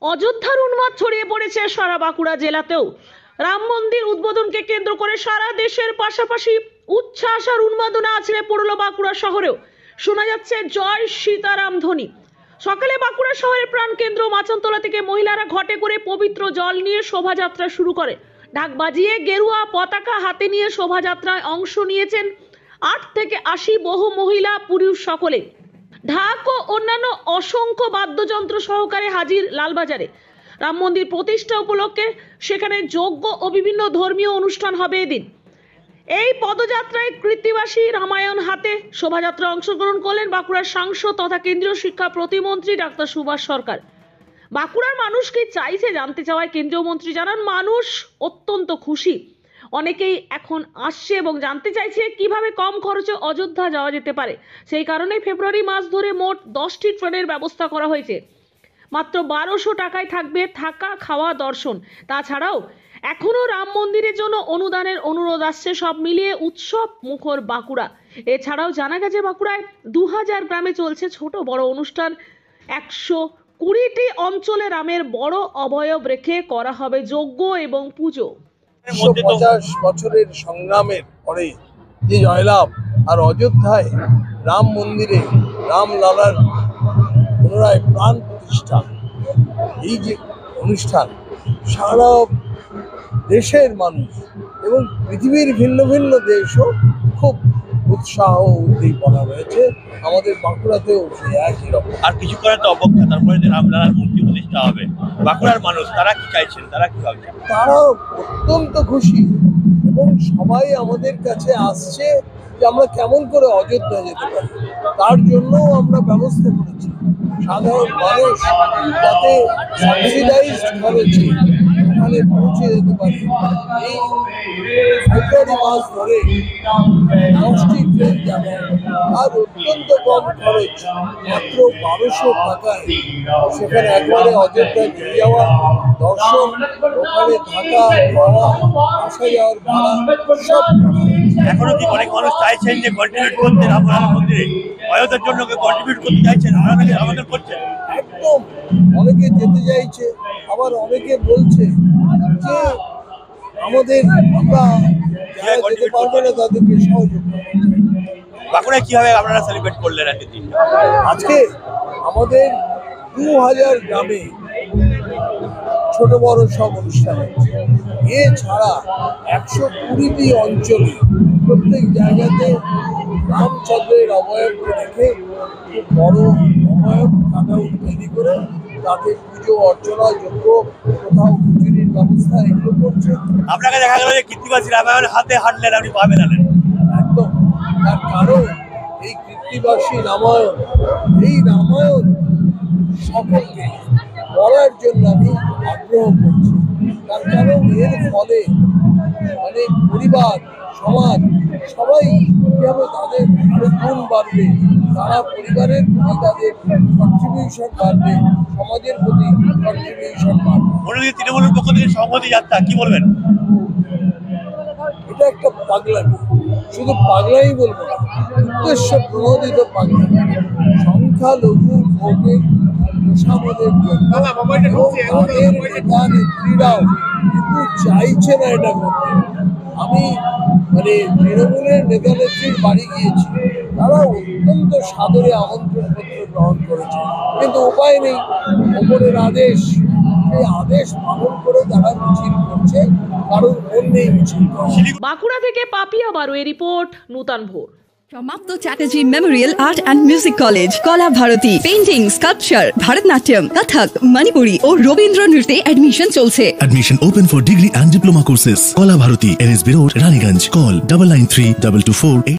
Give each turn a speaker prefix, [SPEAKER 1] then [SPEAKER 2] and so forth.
[SPEAKER 1] অযোধ্যার উন্মাদ ছড়িয়ে পড়েছে সারা বাঁকুড়া জেলাতেও। রাম মন্দির উদ্বোধনকে কেন্দ্র করে সারা দেশের পাশাপাশি উচ্ছ্বাস আর উন্মাদনা আছড়ে পড়ল বাঁকুড়া শহরেও। শোনা যাচ্ছে জয় সীতারাম ধ্বনি। সকালে বাঁকুড়া শহরের প্রাণকেন্দ্র মাচানতলা থেকে মহিলারা ঘটে করে পবিত্র জল নিয়ে শোভাযাত্রা শুরু করে। ঢাক বাজিয়ে গেরুয়া পতাকা হাতে নিয়ে শোভাযাত্রায় অংশ নিয়েছেন 8 থেকে 80 বহু মহিলা পুরুষ সকলে। ঢাক ও অন্যান্য অসংখ্য বাদ্যযন্ত্র সহকারে হাজির লালবাজারে। রাম মন্দির প্রতিষ্ঠা উপলক্ষে সেখানে যজ্ঞ ও বিভিন্ন ধর্মীয় অনুষ্ঠান হবে এদিন। এই পদযাত্রায় কৃত্তিবাসী রামায়ণ হাতে শোভাযাত্রা অংশগ্রহণ করলেন বাঁকুড়ার সাংসদ তথা কেন্দ্রীয় শিক্ষা প্রতিমন্ত্রী ডাক্তার সুভাষ সরকার। বাঁকুড়ার মানুষ কি চাইছে জানতে চাওয়ায় কেন্দ্রীয় মন্ত্রী জানান, মানুষ অত্যন্ত খুশি। অনেকেই এখন আসছে এবং জানতে চাইছে কিভাবে কম খরচে অযোধ্যা যাওয়া যেতে পারে। সেই কারণে ফেব্রুয়ারি মাস ধরে মোট 10টি ট্রেনের ব্যবস্থা করা হয়েছে। মাত্র 1200 টাকায় থাকবে থাকা, খাওয়া, দর্শন। তাছাড়াও এখনো রাম মন্দিরের জন্য অনুদানের অনুরোধ আসছে। সব মিলিয়ে উৎসব মুখর বাঁকুড়া। এছাড়াও জানা গেছে বাঁকুড়ায় 2000 গ্রামে চলছে ছোট বড় অনুষ্ঠান। 120টি অঞ্চলে রামের বড় অবয়ব রেখে করা হবে যজ্ঞ এবং পুজো।
[SPEAKER 2] 150 বছরের সংগ্রামের পরে যে জয়লাভ আর অযোধ্যায় রাম মন্দিরে রামলালার পুনরায় প্রাণ প্রতিষ্ঠা, এই যে অনুষ্ঠান সারা দেশের মানুষ এবং পৃথিবীর ভিন্ন ভিন্ন দেশও খুব উৎসাহ উদ্দীপনা রয়েছে। আমাদের বাঁকুড়াতেও সেই একই রকম।
[SPEAKER 3] আর কিছু করার তো অপেক্ষা, তারপরে যে রামলালার মূর্তি প্রতিষ্ঠা হবে। বাঁকুড়ার মানুষ তারা কি চাইছেন, তারা কি ভাবছেন?
[SPEAKER 2] তারা অত্যন্ত খুশি এবং সবাই আমাদের কাছে আসছে যে আমরা কেমন করে অযোধ্যা যেতে পারি। তার জন্য আমরা ব্যবস্থা করেছি সাধারণ মানুষ যাতে সাবসিডাইজড খরচে ওখানে পৌঁছে যেতে পারে। এই ফেব্রুয়ারি মাস ধরে 10টি ট্রেন যাবে আর অত্যন্ত কম খরচ, মাত্র 1200 টাকায় সেখানে একবারে অযোধ্যায় নিয়ে যাওয়া, দর্শন, ওখানে থাকা, খাওয়া, আসা যাওয়ার ভাড়া সব।
[SPEAKER 3] এখনো কি অনেক মানুষ চাইছেন যে কন্ট্রিবিউট করতে রামলালার মন্দিরে, অযোধ্যার জন্য কন্ট্রিবিউট করতে চাইছেন, আমাদের করছেন?
[SPEAKER 2] একদম, অনেকে যেতে চাইছে, আবার অনেকে বলছে যে আমাদের আমরা যারা যেতে পারবে না তাদেরকে সহযোগ।
[SPEAKER 3] বাঁকুড়ায় কিভাবে আপনারা সেলিব্রেট করলেন আজকের দিনটা?
[SPEAKER 2] আজকে আমাদের 2000 গ্রামে ছোট বড় সব অনুষ্ঠান হচ্ছে। এছাড়া 120টি অঞ্চলে প্রত্যেক জায়গাতে রামচন্দ্রের অবয়বকে রেখে খুব বড় অবয়ব কাটাউট তৈরি করে তাতে পুজো অর্চনা, যজ্ঞ, কোথাও খিচুড়ির ব্যবস্থা এগুলো করছে।
[SPEAKER 3] আপনাকে দেখা গেল যে কৃত্তিবাসী রামায়ণ হাতে হাঁটলেন, আপনি পা মেলালেন।
[SPEAKER 2] একদম, তার কারণ এই কৃত্তিবাসী রামায়ণ, এই রামায়ণ সকলকে পড়ার জন্য আমি আগ্রহ করছি। তার কারণ এর ফলে অনেক পরিবার, সমাজ সবাই কীভাবে তাদের আরো গুণ বাড়বে, তারা পরিবারের প্রতি তাদের কন্ট্রিবিউশন বাড়বে, সমাজের প্রতি কন্ট্রিবিউশন বাড়বে।
[SPEAKER 3] তৃণমূলের পক্ষ থেকে সংহতি যাত্রা কি বলবেন?
[SPEAKER 2] এটা একটা পাগলামি, শুধু পাগলাই বলবো না, উদ্দেশ্য প্রণোদিত পাগলামি। সংখ্যালঘু ভোটের প্রসাদের জন্য তাদের নেতা নেত্রীরাও কিন্তু চাইছে না এটা করতে। আমি তৃণমূলের নেতা নেত্রীর বাড়ি গিয়েছি, তারা অত্যন্ত সাদরে আমন্ত্রণ পত্র গ্রহণ করেছে, কিন্তু উপায় নেই, ওপরের আদেশ, সেই আদেশ পালন করে তারা মিছিল করছে, কারণ অন্যেই মিছিল করে।
[SPEAKER 1] বাঁকুড়া থেকে পাপিয়া বারুয়ের রিপোর্ট, নূতন ভোর।
[SPEAKER 4] সমাপ্ত Chatterjee Memorial art and music college, কলা ভারতী, পেইন্টিং, স্কাল্পচার, ভারতনাট্যম, কথক, মণিপুরি ও রবীন্দ্র নৃত্যে অ্যাডমিশন চলছে।
[SPEAKER 5] Admission open for degree and diploma courses. Kola Bharati, NSB Road, Raniganj. Call 993224